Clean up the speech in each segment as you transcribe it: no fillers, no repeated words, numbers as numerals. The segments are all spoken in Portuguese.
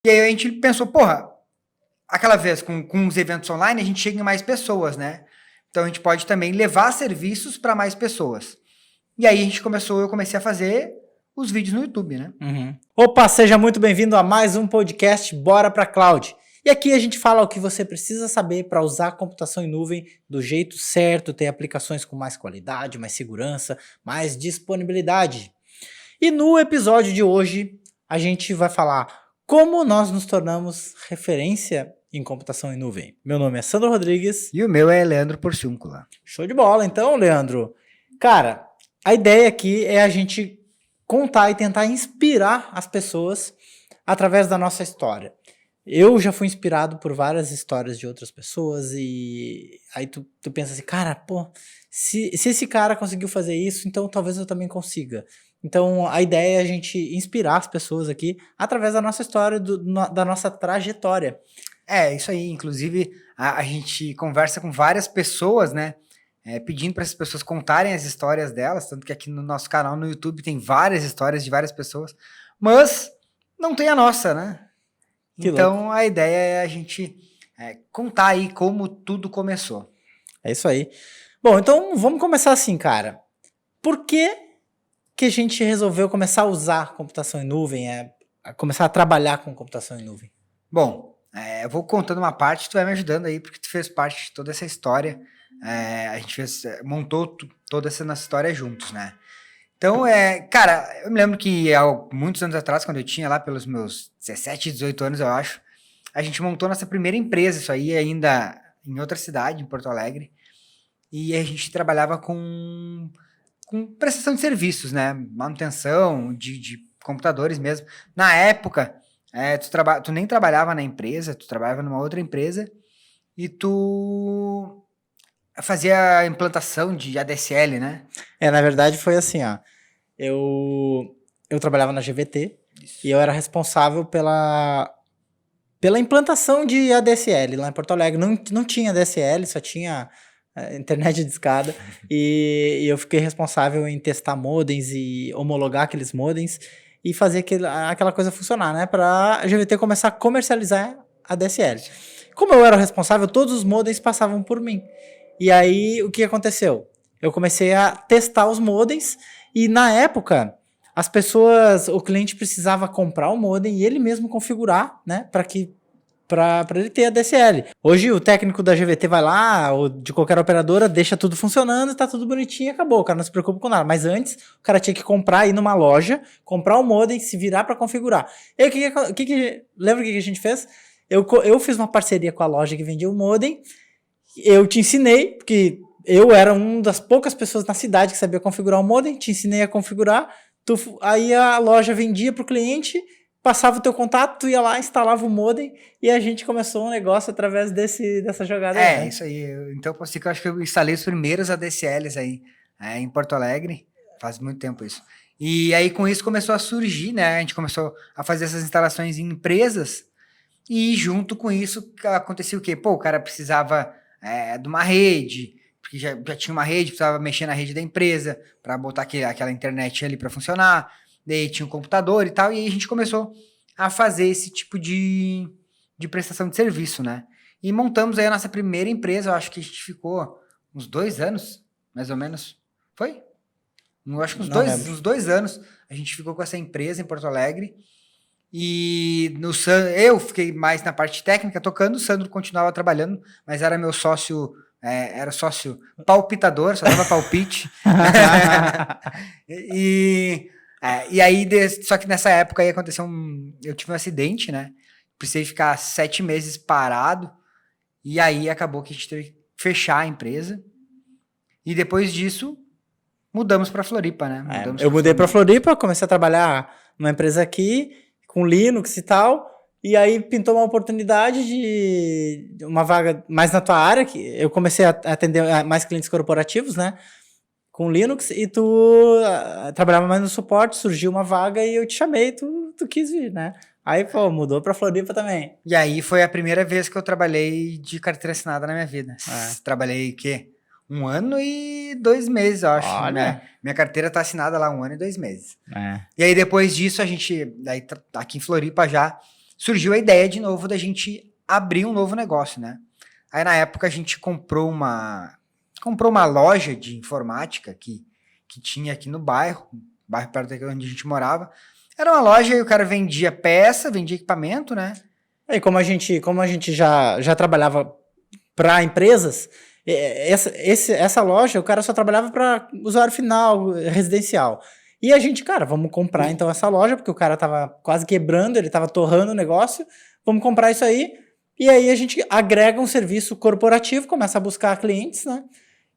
E aí a gente pensou, porra, aquela vez com os eventos online a gente chega em mais pessoas, né? Então a gente pode também levar serviços para mais pessoas. E aí eu comecei a fazer os vídeos no YouTube, né? Opa, seja muito bem-vindo a mais um podcast Bora pra Cloud. E aqui a gente fala o que você precisa saber para usar a computação em nuvem do jeito certo, ter aplicações com mais qualidade, mais segurança, mais disponibilidade. E no episódio de hoje a gente vai falar como nós nos tornamos referência em computação em nuvem. Meu nome é Sandro Rodrigues. E o meu é Leandro Porciúncula. Show de bola, então, Leandro. Cara, a ideia aqui é a gente contar e tentar inspirar as pessoas através da nossa história. Eu já fui inspirado por várias histórias de outras pessoas e aí tu pensa assim, cara, pô, se esse cara conseguiu fazer isso, então talvez eu também consiga. Então a ideia é a gente inspirar as pessoas aqui através da nossa história, da nossa trajetória. É, isso aí. Inclusive, a gente conversa com várias pessoas, né? Pedindo para essas pessoas contarem as histórias delas. Tanto que aqui no nosso canal no YouTube tem várias histórias de várias pessoas. Mas não tem a nossa, né? Então a ideia é a gente contar aí como tudo começou. É isso aí. Bom, então vamos começar assim, cara. Por que a gente resolveu começar a usar computação em nuvem, a começar a trabalhar com computação em nuvem? Bom, eu vou contando uma parte, tu vai me ajudando aí, porque tu fez parte de toda essa história. A gente montou toda essa nossa história juntos, né? Então, cara, eu me lembro que há muitos anos atrás, quando eu tinha lá pelos meus 17, 18 anos, eu acho, a gente montou nossa primeira empresa, isso aí ainda em outra cidade, em Porto Alegre, e a gente trabalhava com prestação de serviços, né? Manutenção de computadores mesmo. Na época, tu nem trabalhava na empresa, tu trabalhava numa outra empresa e tu fazia a implantação de ADSL, né? Na verdade foi assim, ó. Eu trabalhava na GVT. Isso. E eu era responsável pela implantação de ADSL lá em Porto Alegre. Não tinha ADSL, só tinha internet de escada. E eu fiquei responsável em testar modems e homologar aqueles modems e fazer aquela coisa funcionar, né? Para a GVT começar a comercializar a ADSL. Como eu era o responsável, todos os modems passavam por mim. E aí, o que aconteceu? Eu comecei a testar os modems e, na época, o cliente precisava comprar o modem e ele mesmo configurar, né, para ele ter a DSL. Hoje, o técnico da GVT vai lá, ou de qualquer operadora, deixa tudo funcionando, tá tudo bonitinho e acabou. O cara não se preocupa com nada. Mas antes, o cara tinha que comprar, ir numa loja, comprar o modem, se virar para configurar. E aí, lembra o que a gente fez? Eu fiz uma parceria com a loja que vendia o modem. Eu te ensinei, porque eu era uma das poucas pessoas na cidade que sabia configurar o modem, te ensinei a configurar, aí a loja vendia para o cliente, passava o teu contato, tu ia lá, instalava o modem e a gente começou um negócio através dessa jogada. Né? Isso aí. Então, eu acho que eu instalei os primeiros ADSLs aí em Porto Alegre, faz muito tempo isso. E aí com isso começou a surgir, né? A gente começou a fazer essas instalações em empresas e junto com isso acontecia o quê? Pô, o cara precisava de uma rede, porque já tinha uma rede, precisava mexer na rede da empresa para botar aquela internet ali para funcionar, daí tinha um computador e tal, e aí a gente começou a fazer esse tipo de prestação de serviço, né? E montamos aí a nossa primeira empresa, eu acho que a gente ficou uns 2 anos, mais ou menos. Foi? Eu acho que uns 2 anos a gente ficou com essa empresa em Porto Alegre. E eu fiquei mais na parte técnica tocando, o Sandro continuava trabalhando, mas era meu sócio, era sócio palpitador, só dava palpite. e aí, só que nessa época aí aconteceu eu tive um acidente, né? Precisei ficar 7 meses parado, e aí acabou que a gente teve que fechar a empresa. E depois disso, mudamos para Floripa, né? Eu mudei para Floripa, comecei a trabalhar numa empresa aqui, com Linux e tal, e aí pintou uma oportunidade de uma vaga mais na tua área, que eu comecei a atender mais clientes corporativos, né, com Linux, e tu trabalhava mais no suporte, surgiu uma vaga e eu te chamei, tu quis vir, né? Aí, pô, mudou pra Floripa também. E aí foi a primeira vez que eu trabalhei de carteira assinada na minha vida. Trabalhei, 1 ano e 2 meses, eu acho. Olha. Minha carteira tá assinada lá 1 ano e 2 meses. E aí, depois disso, a gente, aqui em Floripa já, surgiu a ideia de novo da gente abrir um novo negócio, né? Aí na época a gente comprou uma loja de informática que tinha aqui no bairro perto daqui onde a gente morava. Era uma loja e o cara vendia peça, vendia equipamento, né? E como a gente já trabalhava para empresas, essa loja, o cara só trabalhava para usuário final, residencial. E a gente, cara, vamos comprar então essa loja, porque o cara tava quase quebrando, ele tava torrando o negócio, vamos comprar isso aí, e aí a gente agrega um serviço corporativo, começa a buscar clientes, né?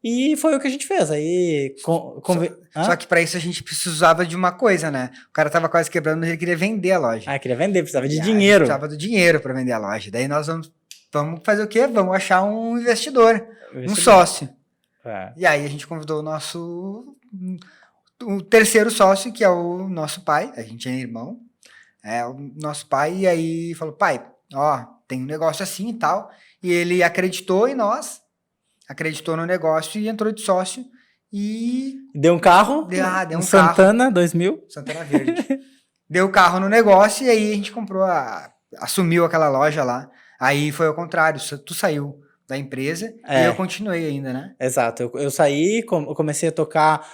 E foi o que a gente fez. Aí. Só que para isso a gente precisava de uma coisa, né? O cara tava quase quebrando, mas ele queria vender a loja. Ah, queria vender, precisava de A dinheiro. gente precisava do dinheiro para vender a loja. Daí nós vamos fazer o quê? Vamos achar um investidor, um sócio. E aí a gente convidou o terceiro sócio, que é o nosso pai. A gente é irmão. É o nosso pai. E aí falou, pai, ó, tem um negócio assim e tal. E ele acreditou em nós. Acreditou no negócio e entrou de sócio e... Deu um carro, deu um Santana carro, 2000. Santana Verde. Deu o carro no negócio e aí a gente assumiu aquela loja lá. Aí foi ao contrário, tu saiu da empresa e eu continuei ainda, né? Exato, eu saí, eu comecei a tocar,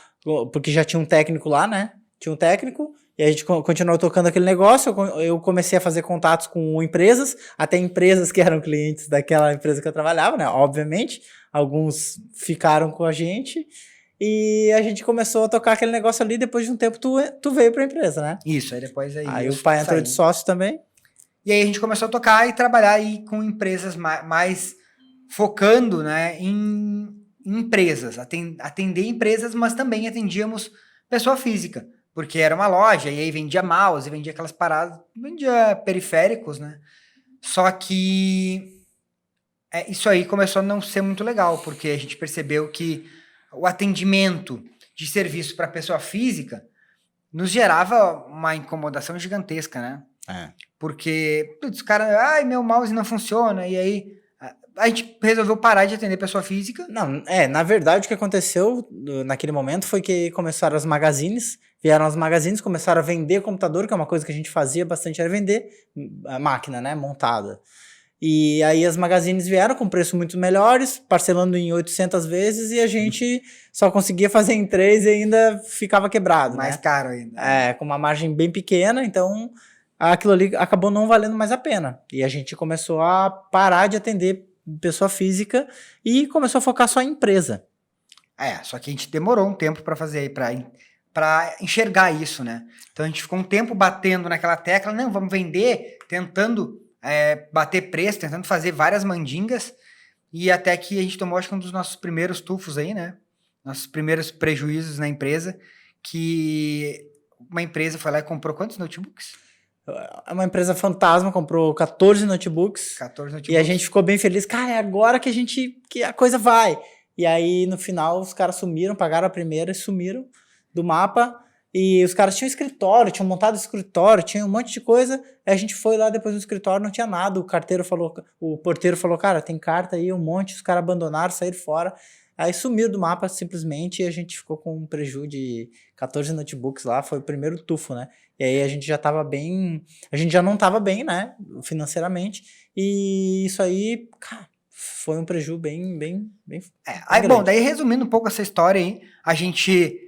porque já tinha um técnico lá, né? Tinha um técnico, e a gente continuou tocando aquele negócio, eu comecei a fazer contatos com empresas, até empresas que eram clientes daquela empresa que eu trabalhava, né? Obviamente, alguns ficaram com a gente, e a gente começou a tocar aquele negócio ali, depois de um tempo tu veio pra empresa, né? Isso, aí depois Aí o pai entrou de sócio também. E aí a gente começou a tocar e trabalhar aí com empresas mais focando, né, em empresas, atender empresas, mas também atendíamos pessoa física, porque era uma loja, e aí vendia mouse, vendia aquelas paradas, vendia periféricos, né? Só que isso aí começou a não ser muito legal, porque a gente percebeu que o atendimento de serviço para pessoa física nos gerava uma incomodação gigantesca, né? Porque, os caras, ai, meu mouse não funciona, e aí a gente resolveu parar de atender pessoa física. Não, na verdade o que aconteceu naquele momento foi que começaram as magazines, vieram as magazines, começaram a vender computador, que é uma coisa que a gente fazia bastante, era vender a máquina, né, montada. E aí as magazines vieram com preços muito melhores, parcelando em 800 vezes, e a gente só conseguia fazer em 3 e ainda ficava quebrado, Mais né? caro ainda. Com uma margem bem pequena, então aquilo ali acabou não valendo mais a pena. E a gente começou a parar de atender pessoa física e começou a focar só em empresa. Só que a gente demorou um tempo para fazer aí, para enxergar isso, né? Então a gente ficou um tempo batendo naquela tecla, não, vamos vender, tentando bater preço, tentando fazer várias mandingas, e até que a gente tomou, acho que um dos nossos primeiros tufos aí, né? Nossos primeiros prejuízos na empresa, que uma empresa foi lá e comprou quantos notebooks? Uma empresa fantasma comprou 14 notebooks. 14 notebooks. E a gente ficou bem feliz. Cara, é agora que a coisa vai. E aí, no final, os caras sumiram, pagaram a primeira e sumiram do mapa. E os caras tinham escritório, tinham montado escritório, tinha um monte de coisa. Aí a gente foi lá depois do escritório, não tinha nada. O porteiro falou, cara, tem carta aí, um monte. Os caras abandonaram, saíram fora. Aí sumiu do mapa simplesmente e a gente ficou com um prejuízo de 14 notebooks lá. Foi o primeiro tufo, né? E aí a gente já tava bem... A gente já não tava bem, né? Financeiramente. E isso aí, cara, foi um prejuízo bem aí, bom, daí resumindo um pouco essa história aí, a gente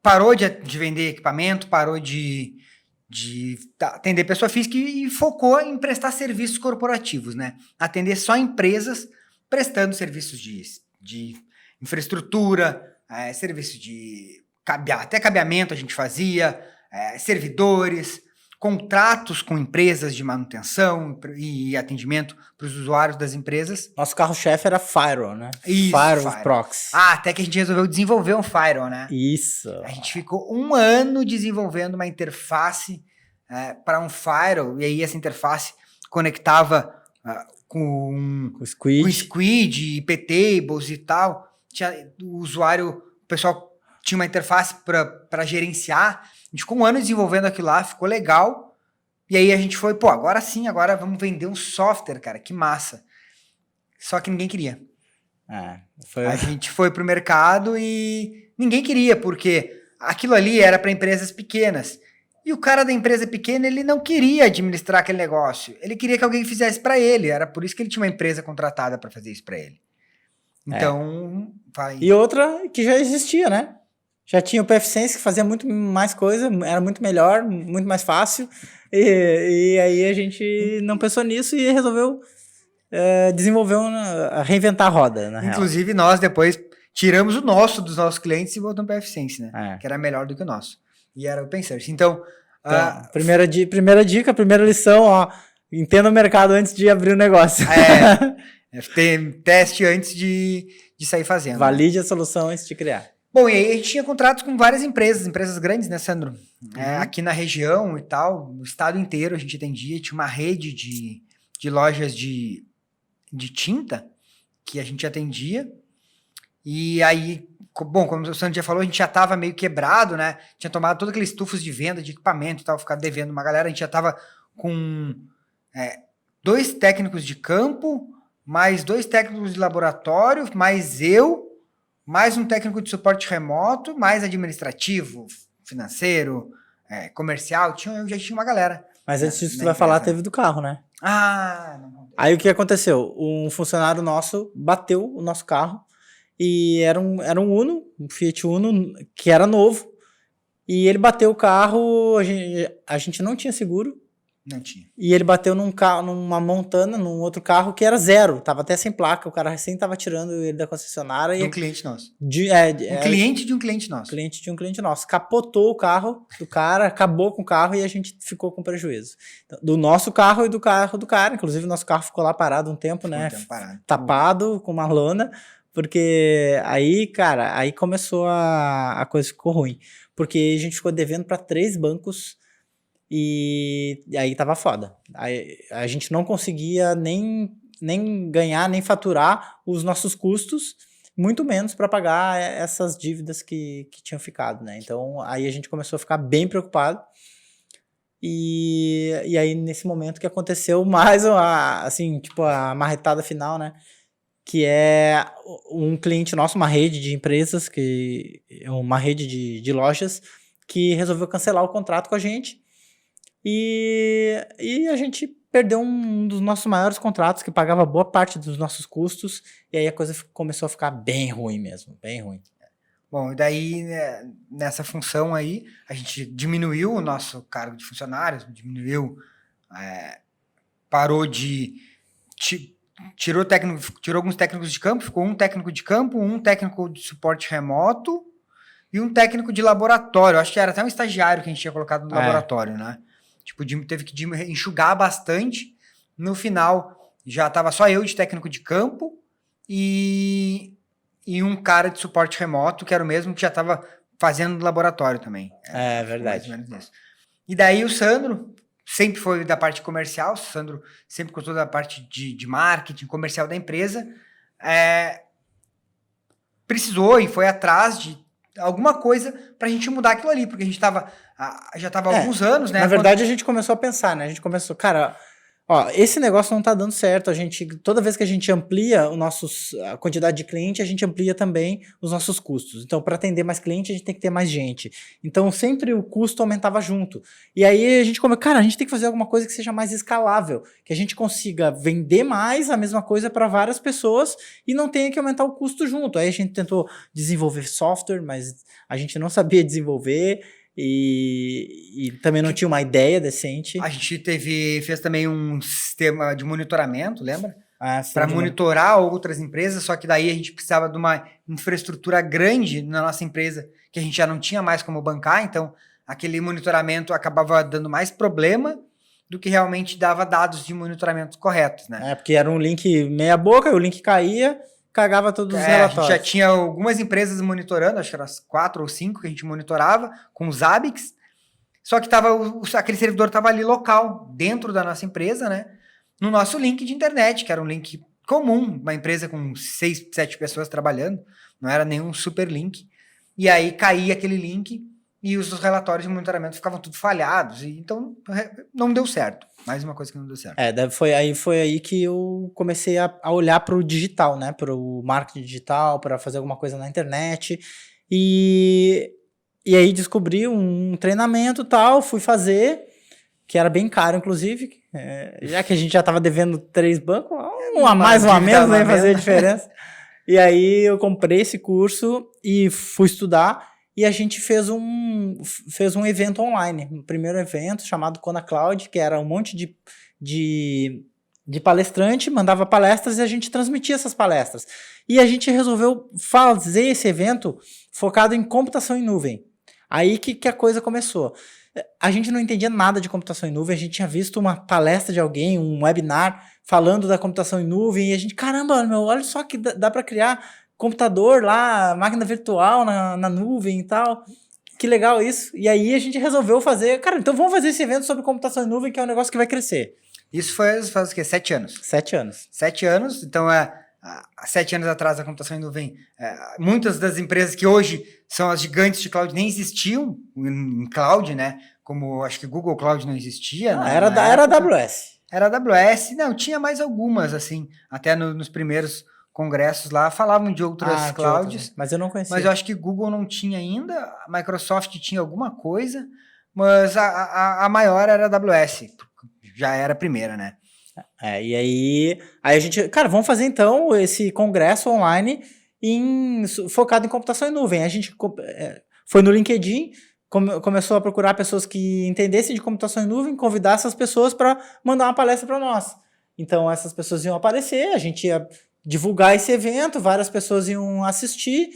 parou de vender equipamento, parou de atender pessoa física e focou em prestar serviços corporativos, né? Atender só empresas prestando serviços de infraestrutura, serviço de até cabeamento a gente fazia, servidores, contratos com empresas de manutenção e atendimento para os usuários das empresas. Nosso carro-chefe era Firewall, né? Isso, Firewall Proxy. Até que a gente resolveu desenvolver um Firewall, né? Isso. A gente ficou 1 ano desenvolvendo uma interface para um Firewall, e aí essa interface conectava com Squid, IP tables e tal. O usuário, o pessoal tinha uma interface para gerenciar. A gente ficou 1 ano desenvolvendo aquilo lá, ficou legal. E aí a gente foi, agora sim, agora vamos vender um software, cara, que massa. Só que ninguém queria. A gente foi pro mercado e ninguém queria, porque aquilo ali era para empresas pequenas. E o cara da empresa pequena, ele não queria administrar aquele negócio. Ele queria que alguém fizesse para ele. Era por isso que ele tinha uma empresa contratada para fazer isso para ele. Então, vai. E outra que já existia, né? Já tinha o PFSense que fazia muito mais coisa, era muito melhor, muito mais fácil. E aí a gente não pensou nisso e resolveu desenvolver, reinventar a roda, na real. Inclusive, nós depois tiramos o nosso dos nossos clientes e botamos para PFSense, né? Que era melhor do que o nosso. E era o Open Search. Então, primeira dica, primeira lição, ó, entenda o mercado antes de abrir o negócio. Ter teste antes de sair fazendo. Valide a solução antes de criar. Bom, e aí a gente tinha contratos com várias empresas grandes, né, Sandro? Aqui na região e tal, no estado inteiro a gente atendia, tinha uma rede de lojas de tinta que a gente atendia. E aí, bom, como o Sandro já falou, a gente já estava meio quebrado, né? Tinha tomado todos aqueles tufos de venda de equipamento e tal, ficar devendo uma galera. A gente já estava com 2 técnicos de campo, mais 2 técnicos de laboratório, mais eu, mais um técnico de suporte remoto, mais administrativo, financeiro, comercial. Eu já tinha uma galera. Mas antes disso, tu vai falar, teve do carro, né? Não. Aí o que aconteceu? Um funcionário nosso bateu o nosso carro e era um Uno, um Fiat Uno, que era novo. E ele bateu o carro, a gente não tinha seguro. Não tinha. E ele bateu numa Montana, num outro carro que era 0, tava até sem placa, o cara recém tava tirando ele da concessionária. De um cliente nosso. Cliente de um cliente nosso. Cliente de um cliente nosso. Capotou o carro do cara, acabou com o carro e a gente ficou com prejuízo. Então, do nosso carro e do carro do cara. Inclusive, o nosso carro ficou lá parado um tempo, né? Tapado com uma lona. Porque aí, cara, aí começou a coisa ficou ruim. Porque a gente ficou devendo para 3 bancos. E aí tava foda. Aí a gente não conseguia nem ganhar, nem faturar os nossos custos, muito menos para pagar essas dívidas que tinham ficado, né? Então aí a gente começou a ficar bem preocupado. E aí nesse momento que aconteceu mais assim, tipo a marretada final, né? Que é um cliente nosso, uma rede de empresas, uma rede de lojas, que resolveu cancelar o contrato com a gente. E a gente perdeu um dos nossos maiores contratos, que pagava boa parte dos nossos custos, e aí a coisa começou a ficar bem ruim mesmo, bem ruim. Bom, daí nessa função aí, a gente diminuiu o nosso cargo de funcionários, parou tirou alguns técnicos de campo, ficou um técnico de campo, um técnico de suporte remoto e um técnico de laboratório. Acho que era até um estagiário que a gente tinha colocado no laboratório, né? Tipo, teve que enxugar bastante. No final, já estava só eu de técnico de campo e um cara de suporte remoto, que era o mesmo que já estava fazendo no laboratório também. Verdade. Mais ou menos isso. E daí o Sandro sempre foi da parte comercial, o Sandro sempre gostou da parte de marketing comercial da empresa. Precisou e foi atrás de alguma coisa para a gente mudar aquilo ali, porque a gente já estava há alguns anos, né? Na verdade, a gente começou a pensar, né? A gente começou, cara, ó, esse negócio não tá dando certo. Toda vez que a gente amplia a quantidade de cliente, a gente amplia também os nossos custos. Então, para atender mais cliente, a gente tem que ter mais gente. Então, sempre o custo aumentava junto. E aí a gente começou, cara, a gente tem que fazer alguma coisa que seja mais escalável, que a gente consiga vender mais a mesma coisa para várias pessoas e não tenha que aumentar o custo junto. Aí a gente tentou desenvolver software, mas a gente não sabia desenvolver. E também não tinha uma ideia decente. A gente fez também um sistema de monitoramento, lembra? Para monitorar outras empresas, só que daí a gente precisava de uma infraestrutura grande na nossa empresa, que a gente já não tinha mais como bancar, então aquele monitoramento acabava dando mais problema do que realmente dava dados de monitoramento corretos, né? Porque era um link meia boca, o link caía, cagava todos os relatórios. A gente já tinha algumas empresas monitorando, acho que eram 4 ou 5 que a gente monitorava, com os Zabbix, só que aquele servidor estava ali local, dentro da nossa empresa, né? No nosso link de internet, que era um link comum, uma empresa com 6, 7 pessoas trabalhando, não era nenhum super link. E aí caía aquele link e os relatórios de monitoramento ficavam tudo falhados, e então não deu certo. Mais uma coisa que não deu certo. Foi aí que eu comecei a olhar para o digital, né? Para o marketing digital, para fazer alguma coisa na internet. E E aí descobri um treinamento e tal, fui fazer, que era bem caro, inclusive, já que a gente já estava devendo 3 bancos, um a mais, um a menos, nem fazia diferença. E aí eu comprei esse curso e fui estudar, e a gente fez um evento online, um primeiro evento chamado Kona Cloud, que era um monte de palestrante, mandava palestras e a gente transmitia essas palestras. E a gente resolveu fazer esse evento focado em computação em nuvem. Aí que a coisa começou. A gente não entendia nada de computação em nuvem, a gente tinha visto uma palestra de alguém, um webinar, falando da computação em nuvem, e a gente, caramba, meu, olha só que dá para criar computador lá, máquina virtual na nuvem e tal. Que legal isso. E aí a gente resolveu fazer, cara, então vamos fazer esse evento sobre computação em nuvem, que é um negócio que vai crescer. Isso faz o quê? 7 anos? 7 anos. 7 anos, então há 7 anos atrás a computação em nuvem, muitas das empresas que hoje são as gigantes de cloud nem existiam em cloud, né? Como acho que Google Cloud não existia. Era AWS. Era AWS, não, tinha mais algumas, assim, até nos primeiros congressos lá, falavam de outras clouds. Mas eu não conhecia. Mas eu acho que Google não tinha ainda, a Microsoft tinha alguma coisa, mas a maior era a AWS, já era a primeira, né? E aí a gente, cara, vamos fazer então esse congresso online focado em computação em nuvem. A gente foi no LinkedIn, começou a procurar pessoas que entendessem de computação em nuvem, convidar essas pessoas para mandar uma palestra para nós. Então essas pessoas iam aparecer, a gente ia divulgar esse evento, várias pessoas iam assistir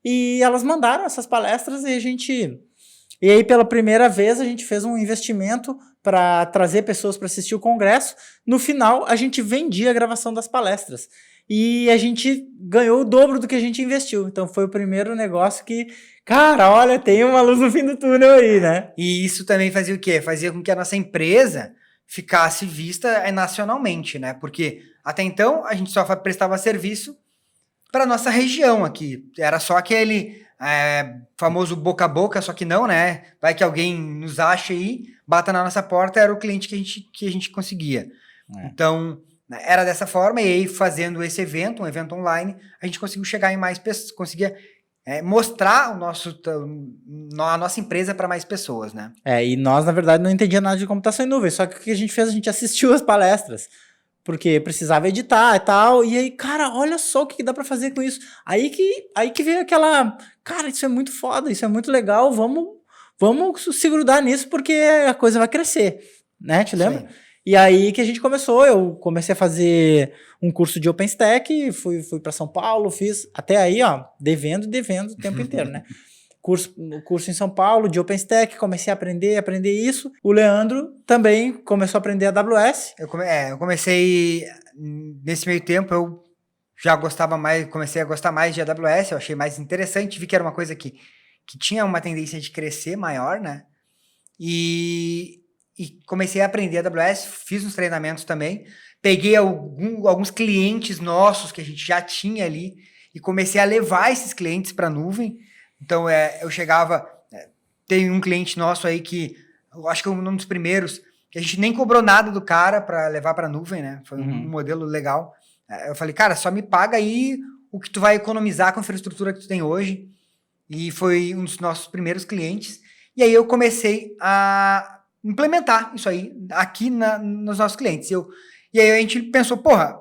e elas mandaram essas palestras e aí pela primeira vez a gente fez um investimento para trazer pessoas para assistir o congresso. No final, a gente vendia a gravação das palestras. E a gente ganhou o dobro do que a gente investiu. Então, foi o primeiro negócio que, cara, olha, tem uma luz no fim do túnel aí, né? E isso também fazia o quê? Fazia com que a nossa empresa ficasse vista nacionalmente, né? Porque até então, a gente só prestava serviço para nossa região aqui. Era só aquele famoso boca a boca, só que não, né? Vai que alguém nos acha aí, bata na nossa porta, era o cliente que a gente conseguia. Então, era dessa forma, e aí fazendo esse evento, um evento online, a gente conseguiu chegar em mais pessoas, conseguia mostrar a nossa empresa para mais pessoas, né? E nós, na verdade, não entendíamos nada de computação em nuvem, só que o que a gente fez, a gente assistiu as palestras, porque precisava editar e tal, e aí, cara, olha só o que dá pra fazer com isso. Aí que veio aquela, cara, isso é muito foda, isso é muito legal, vamos se grudar nisso, porque a coisa vai crescer, né, te lembra? Sim. E aí que a gente começou, eu comecei a fazer um curso de OpenStack, fui pra São Paulo, fiz, até aí, ó, devendo o tempo inteiro, né? Curso em São Paulo, de OpenStack, comecei a aprender isso. O Leandro também começou a aprender AWS. Eu comecei, nesse meio tempo, eu já comecei a gostar mais de AWS, eu achei mais interessante, vi que era uma coisa que tinha uma tendência de crescer maior, né? E comecei a aprender AWS, fiz uns treinamentos também, peguei alguns clientes nossos que a gente já tinha ali e comecei a levar esses clientes para a nuvem. Então, eu chegava... tem um cliente nosso aí que, eu acho que é um dos primeiros, que a gente nem cobrou nada do cara para levar para a nuvem, né? Foi um modelo legal. Eu falei, cara, só me paga aí o que tu vai economizar com a infraestrutura que tu tem hoje. E foi um dos nossos primeiros clientes. E aí eu comecei a implementar isso aí aqui nos nossos clientes. E aí a gente pensou, porra,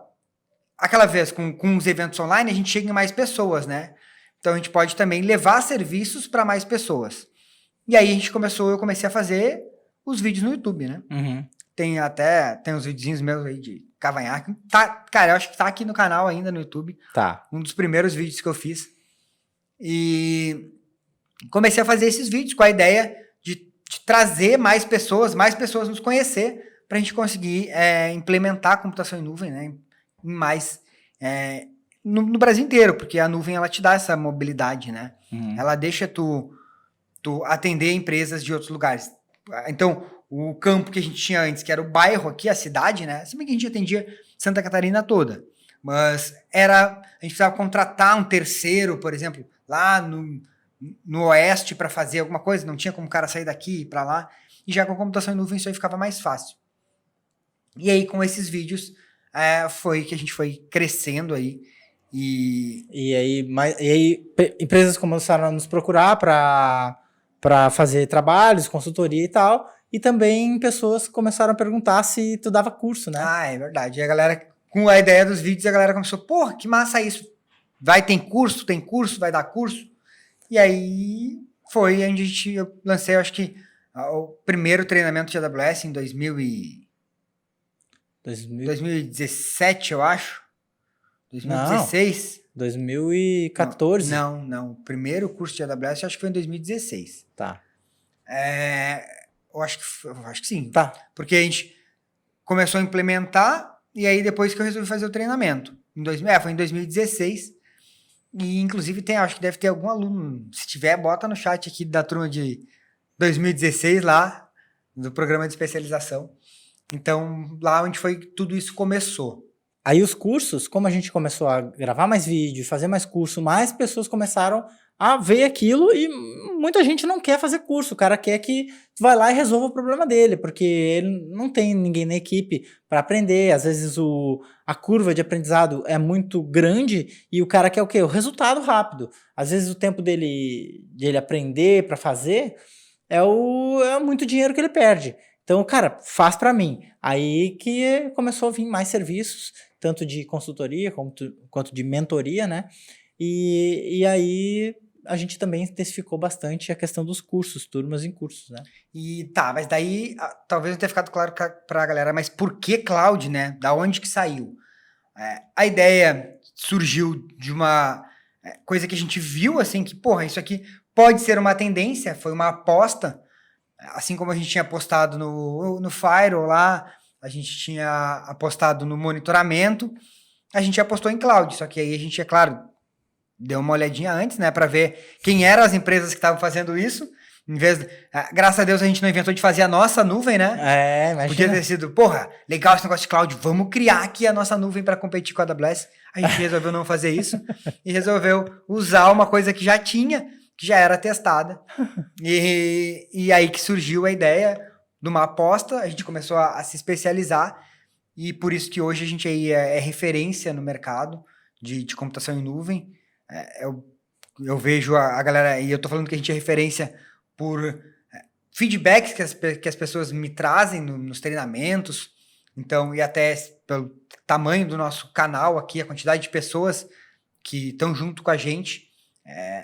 aquela vez com os eventos online, a gente chega em mais pessoas, né? Então, a gente pode também levar serviços para mais pessoas. E aí, eu comecei a fazer os vídeos no YouTube, né? Tem uns videozinhos meus aí de cavanhaque. Cara, eu acho que tá aqui no canal ainda, no YouTube. Tá. Um dos primeiros vídeos que eu fiz. E comecei a fazer esses vídeos com a ideia de trazer mais pessoas nos conhecer, para a gente conseguir implementar a computação em nuvem, né? Em mais... No Brasil inteiro, porque a nuvem ela te dá essa mobilidade, né? Ela deixa tu atender empresas de outros lugares. Então, o campo que a gente tinha antes, que era o bairro aqui, a cidade, né? Se bem que a gente atendia Santa Catarina toda, mas a gente precisava contratar um terceiro, por exemplo, lá no oeste para fazer alguma coisa, não tinha como o cara sair daqui e ir para lá, e já com a computação em nuvem isso aí ficava mais fácil. E aí, com esses vídeos, foi que a gente foi crescendo aí. E aí empresas começaram a nos procurar para para fazer trabalhos, consultoria e tal, e também pessoas começaram a perguntar se tu dava curso, né? Ah, é verdade. E a galera, com a ideia dos vídeos, a galera começou, porra, que massa isso. Tem curso, vai dar curso. E aí foi onde eu lancei, eu acho que o primeiro treinamento de AWS em 2017, eu acho. 2016. Não, 2014. Não. O primeiro curso de AWS eu acho que foi em 2016. Tá. Eu acho que sim. Tá. Porque a gente começou a implementar e aí depois que eu resolvi fazer o treinamento. Foi em 2016. E inclusive acho que deve ter algum aluno. Se tiver, bota no chat aqui da turma de 2016 lá, do programa de especialização. Então, lá onde foi que tudo isso começou. Aí os cursos, como a gente começou a gravar mais vídeo, fazer mais curso, mais pessoas começaram a ver aquilo e muita gente não quer fazer curso. O cara quer que tu vai lá e resolva o problema dele, porque ele não tem ninguém na equipe para aprender. Às vezes a curva de aprendizado é muito grande e o cara quer o quê? O resultado rápido. Às vezes o tempo dele aprender para fazer é muito dinheiro que ele perde. Então, cara, faz para mim. Aí que começou a vir mais serviços, tanto de consultoria quanto de mentoria, né? E aí a gente também intensificou bastante a questão dos cursos, turmas em cursos, né? E mas daí talvez não tenha ficado claro pra galera, mas por que cloud, né? Da onde que saiu? A ideia surgiu de uma coisa que a gente viu, assim, que, porra, isso aqui pode ser uma tendência, foi uma aposta, assim como a gente tinha apostado no Firewall lá, a gente tinha apostado no monitoramento, a gente apostou em cloud, só que aí a gente, é claro, deu uma olhadinha antes, né, para ver quem eram as empresas que estavam fazendo isso. Em vez de, graças a Deus a gente não inventou de fazer a nossa nuvem, né? Imagina. Podia ter sido, porra, legal esse negócio de cloud, vamos criar aqui a nossa nuvem para competir com a AWS. A gente resolveu não fazer isso e resolveu usar uma coisa que já tinha, que já era testada. E aí que surgiu a ideia de uma aposta, a gente começou a se especializar e por isso que hoje a gente aí é referência no mercado de computação em nuvem. Eu vejo a galera, e eu tô falando que a gente é referência por feedbacks que as pessoas me trazem nos treinamentos, então, e até pelo tamanho do nosso canal aqui, a quantidade de pessoas que estão junto com a gente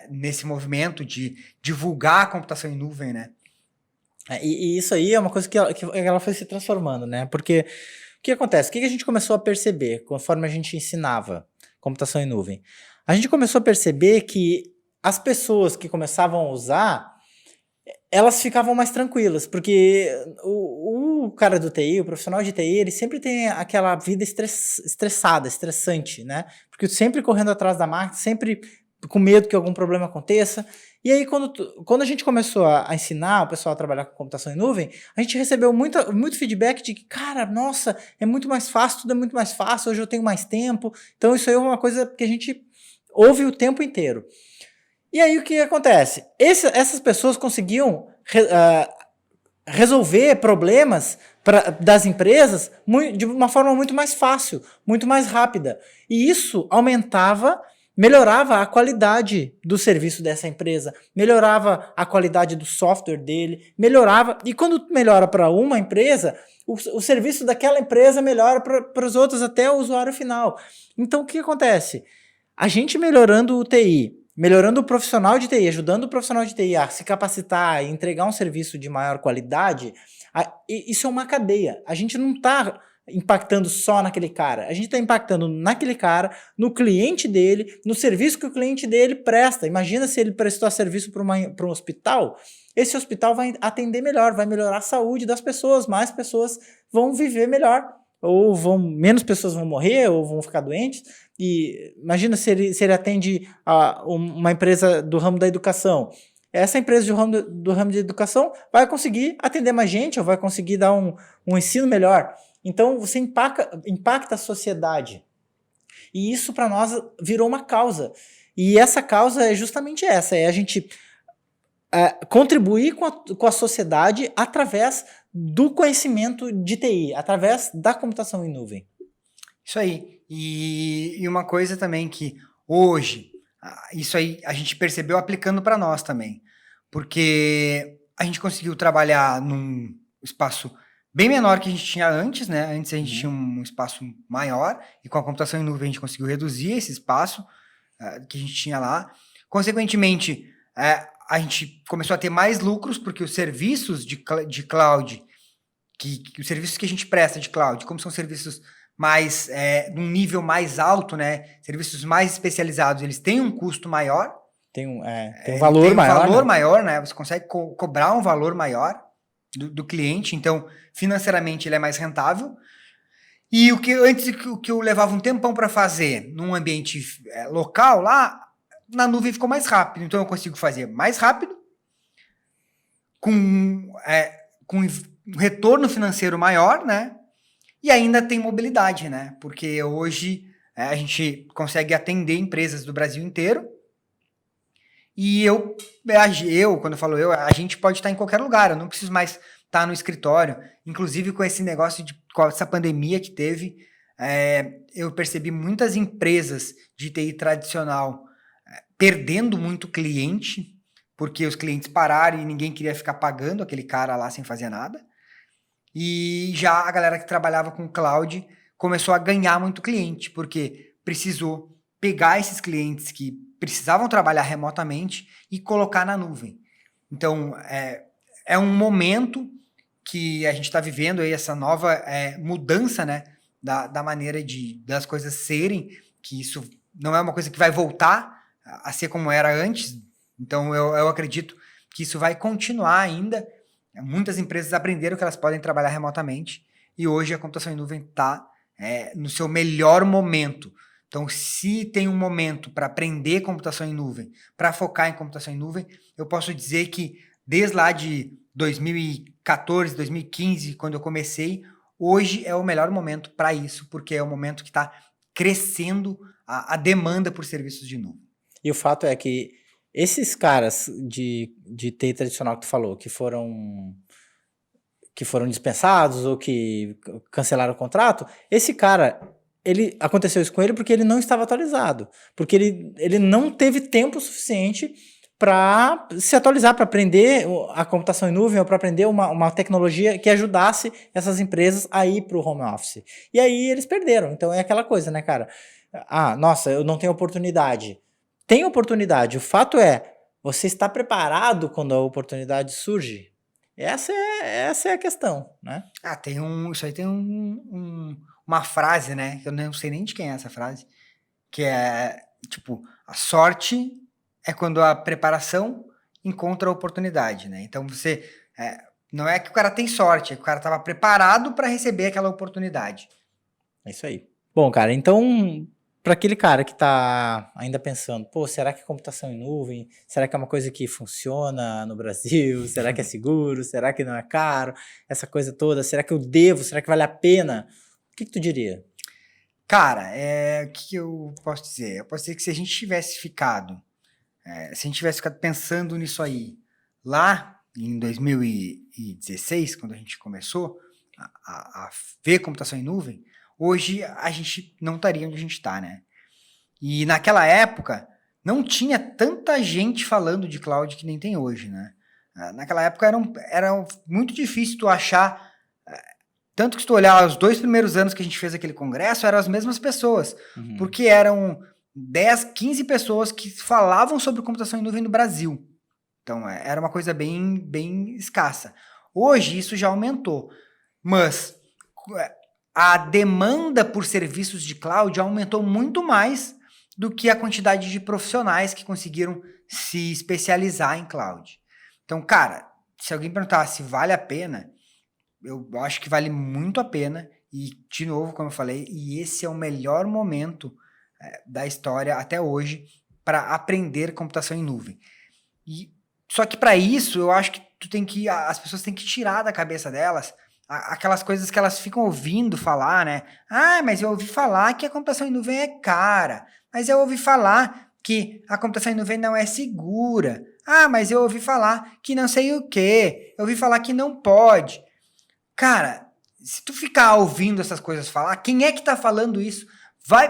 nesse movimento de divulgar a computação em nuvem, né? E isso aí é uma coisa que ela foi se transformando, né? Porque o que acontece? O que a gente começou a perceber conforme a gente ensinava computação em nuvem? A gente começou a perceber que as pessoas que começavam a usar, elas ficavam mais tranquilas, porque o cara do TI, o profissional de TI, ele sempre tem aquela vida estressada, estressante, né? Porque sempre correndo atrás da máquina, sempre com medo que algum problema aconteça. E aí, quando a gente começou a ensinar o pessoal a trabalhar com computação em nuvem, a gente recebeu muito feedback de que, cara, nossa, é muito mais fácil, tudo é muito mais fácil, hoje eu tenho mais tempo. Então, isso aí é uma coisa que a gente ouve o tempo inteiro. E aí, o que acontece? Essas pessoas conseguiam resolver problemas das empresas de uma forma muito mais fácil, muito mais rápida. E isso melhorava a qualidade do serviço dessa empresa, melhorava a qualidade do software dele, e quando melhora para uma empresa, o serviço daquela empresa melhora para os outros, até o usuário final. Então, o que acontece? A gente melhorando o TI, melhorando o profissional de TI, ajudando o profissional de TI a se capacitar e entregar um serviço de maior qualidade, isso é uma cadeia. A gente não está impactando só naquele cara. A gente está impactando naquele cara, no cliente dele, no serviço que o cliente dele presta. Imagina se ele prestou serviço para um hospital. Esse hospital vai atender melhor, vai melhorar a saúde das pessoas, mais pessoas vão viver melhor, ou menos pessoas vão morrer, ou vão ficar doentes. E imagina se ele atende uma empresa do ramo da educação. Essa empresa do ramo de educação vai conseguir atender mais gente, ou vai conseguir dar um ensino melhor. Então, você impacta a sociedade. E isso, para nós, virou uma causa. E essa causa é justamente essa, é a gente contribuir com a sociedade através do conhecimento de TI, através da computação em nuvem. Isso aí. E uma coisa também que hoje, isso aí a gente percebeu aplicando para nós também. porque a gente conseguiu trabalhar num espaço bem menor que a gente tinha antes, né? Antes a gente tinha um espaço maior, e com a computação em nuvem a gente conseguiu reduzir esse espaço que a gente tinha lá. Consequentemente, a gente começou a ter mais lucros, porque os serviços de cloud, os serviços que a gente presta de cloud, como são serviços mais, num nível mais alto, né? Serviços mais especializados, eles têm um custo maior. Tem um valor tem um maior. Valor né? maior, né? Você consegue cobrar um valor maior do cliente, então financeiramente ele é mais rentável. E o que eu levava um tempão para fazer num ambiente local, lá na nuvem ficou mais rápido. Então eu consigo fazer mais rápido, com um retorno financeiro maior, né? E ainda tem mobilidade, né? Porque hoje a gente consegue atender empresas do Brasil inteiro. E quando eu falo a gente pode estar em qualquer lugar, eu não preciso mais estar no escritório. Inclusive, com esse negócio com essa pandemia que teve, eu percebi muitas empresas de TI tradicional perdendo muito cliente, porque os clientes pararam e ninguém queria ficar pagando aquele cara lá sem fazer nada. E já a galera que trabalhava com cloud começou a ganhar muito cliente, porque precisou pegar esses clientes que precisavam trabalhar remotamente e colocar na nuvem. Então, é um momento que a gente está vivendo aí, essa nova mudança, né, da maneira das coisas serem, que isso não é uma coisa que vai voltar a ser como era antes. Então, eu acredito que isso vai continuar ainda. Muitas empresas aprenderam que elas podem trabalhar remotamente, e hoje a computação em nuvem está no seu melhor momento. Então, se tem um momento para aprender computação em nuvem, para focar em computação em nuvem, eu posso dizer que desde lá de 2014, 2015, quando eu comecei, hoje é o melhor momento para isso, porque é o momento que está crescendo a demanda por serviços de nuvem. E o fato é que esses caras de TI tradicional que tu falou, que foram dispensados ou que cancelaram o contrato, esse cara, aconteceu isso com ele porque ele não estava atualizado, porque ele não teve tempo suficiente para se atualizar, para aprender a computação em nuvem ou para aprender uma tecnologia que ajudasse essas empresas a ir para o home office. E aí eles perderam. Então é aquela coisa, né, cara? Nossa, eu não tenho oportunidade. Tem oportunidade. O fato é, você está preparado quando a oportunidade surge? Essa é a questão, né? Isso aí tem uma frase, né? Eu não sei nem de quem é essa frase, que é, tipo, a sorte é quando a preparação encontra a oportunidade, né? Então, não é que o cara tem sorte, é que o cara estava preparado para receber aquela oportunidade. É isso aí. Bom, cara, então, para aquele cara que está ainda pensando, será que computação em nuvem, será que é uma coisa que funciona no Brasil? Será que é seguro? Será que não é caro? Essa coisa toda, será que eu devo? Será que vale a pena? O que tu diria? Cara, o que eu posso dizer? Eu posso dizer que se a gente tivesse ficado pensando nisso aí lá em 2016, quando a gente começou a ver computação em nuvem, hoje a gente não estaria onde a gente está, né? E naquela época não tinha tanta gente falando de cloud que nem tem hoje, né? Naquela época era muito difícil tu achar. Tanto que se tu olhar os 2 primeiros anos que a gente fez aquele congresso, eram as mesmas pessoas. Uhum. Porque eram 10, 15 pessoas que falavam sobre computação em nuvem no Brasil. Então, era uma coisa bem, bem escassa. Hoje, isso já aumentou. Mas a demanda por serviços de cloud aumentou muito mais do que a quantidade de profissionais que conseguiram se especializar em cloud. Então, cara, se alguém perguntar se vale a pena, eu acho que vale muito a pena. E, de novo, como eu falei, esse é o melhor momento da história até hoje para aprender computação em nuvem. Só que para isso, eu acho que as pessoas têm que tirar da cabeça delas aquelas coisas que elas ficam ouvindo falar, né? Mas eu ouvi falar que a computação em nuvem é cara. Mas eu ouvi falar que a computação em nuvem não é segura. Mas eu ouvi falar que não sei o quê. Eu ouvi falar que não pode. Cara, se tu ficar ouvindo essas coisas falar, quem é que tá falando isso?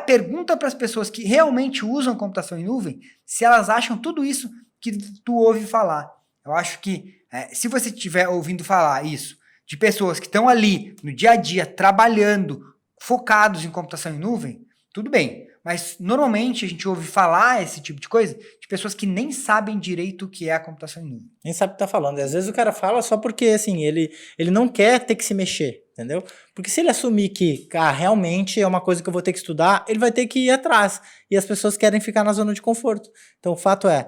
Pergunta para as pessoas que realmente usam computação em nuvem se elas acham tudo isso que tu ouve falar. Eu acho que se você estiver ouvindo falar isso de pessoas que estão ali no dia a dia trabalhando, focados em computação em nuvem, tudo bem. Mas normalmente a gente ouve falar esse tipo de coisa de pessoas que nem sabem direito o que é a computação em nuvem. Nem sabe o que tá falando. E às vezes o cara fala só porque, assim, ele não quer ter que se mexer, entendeu? Porque se ele assumir que, realmente é uma coisa que eu vou ter que estudar, ele vai ter que ir atrás. E as pessoas querem ficar na zona de conforto. Então o fato é,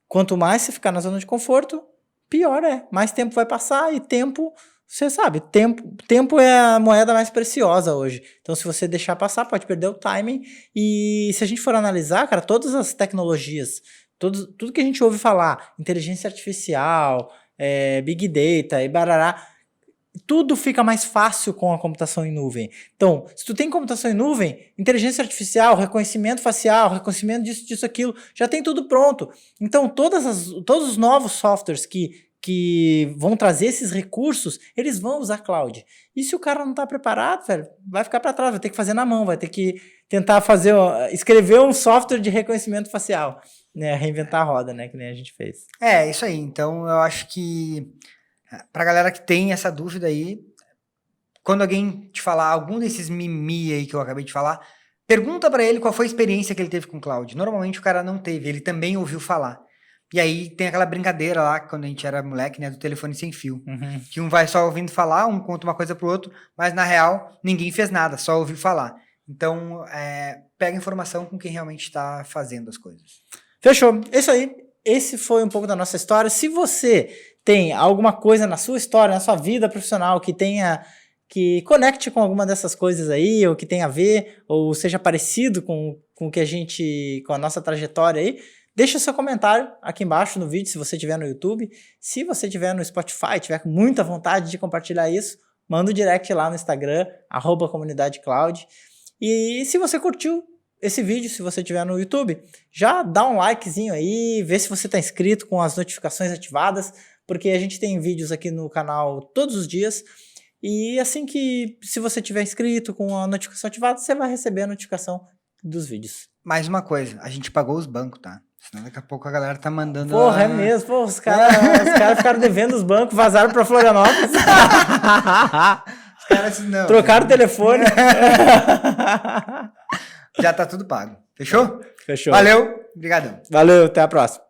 quanto mais você ficar na zona de conforto, pior é. Mais tempo vai passar e tempo... Você sabe, tempo é a moeda mais preciosa hoje. Então, se você deixar passar, pode perder o timing. E se a gente for analisar, cara, todas as tecnologias, tudo que a gente ouve falar, inteligência artificial, Big Data e barará, tudo fica mais fácil com a computação em nuvem. Então, se tu tem computação em nuvem, inteligência artificial, reconhecimento facial, reconhecimento disso, aquilo, já tem tudo pronto. Então, todos os novos softwares que vão trazer esses recursos, eles vão usar cloud. E se o cara não está preparado, velho, vai ficar para trás, vai ter que fazer na mão, vai ter que tentar escrever um software de reconhecimento facial, né, reinventar a roda, né, que nem a gente fez. Isso aí. Então, eu acho que pra galera que tem essa dúvida aí, quando alguém te falar algum desses mimi aí que eu acabei de falar, pergunta para ele qual foi a experiência que ele teve com cloud. Normalmente o cara não teve, ele também ouviu falar. E aí tem aquela brincadeira lá, quando a gente era moleque, né, do telefone sem fio. Uhum. Que um vai só ouvindo falar, um conta uma coisa pro outro, mas na real ninguém fez nada, só ouviu falar. Então, pega informação com quem realmente está fazendo as coisas. Fechou. Isso aí. Esse foi um pouco da nossa história. Se você tem alguma coisa na sua história, na sua vida profissional que conecte com alguma dessas coisas aí, ou que tenha a ver, ou seja parecido com a nossa trajetória aí, deixa seu comentário aqui embaixo no vídeo, se você estiver no YouTube. Se você estiver no Spotify, tiver com muita vontade de compartilhar isso, manda um direct lá no Instagram, @comunidadecloud. E se você curtiu esse vídeo, se você estiver no YouTube, já dá um likezinho aí, vê se você está inscrito com as notificações ativadas, porque a gente tem vídeos aqui no canal todos os dias. E assim que, se você estiver inscrito com a notificação ativada, você vai receber a notificação dos vídeos. Mais uma coisa, a gente pagou os bancos, tá? Senão daqui a pouco a galera tá mandando... Porra, é mesmo. Pô, os caras ficaram devendo os bancos, vazaram pra Florianópolis. Os caras não. Trocaram o telefone. Já tá tudo pago. Fechou? Fechou. Valeu. Obrigadão. Valeu, até a próxima.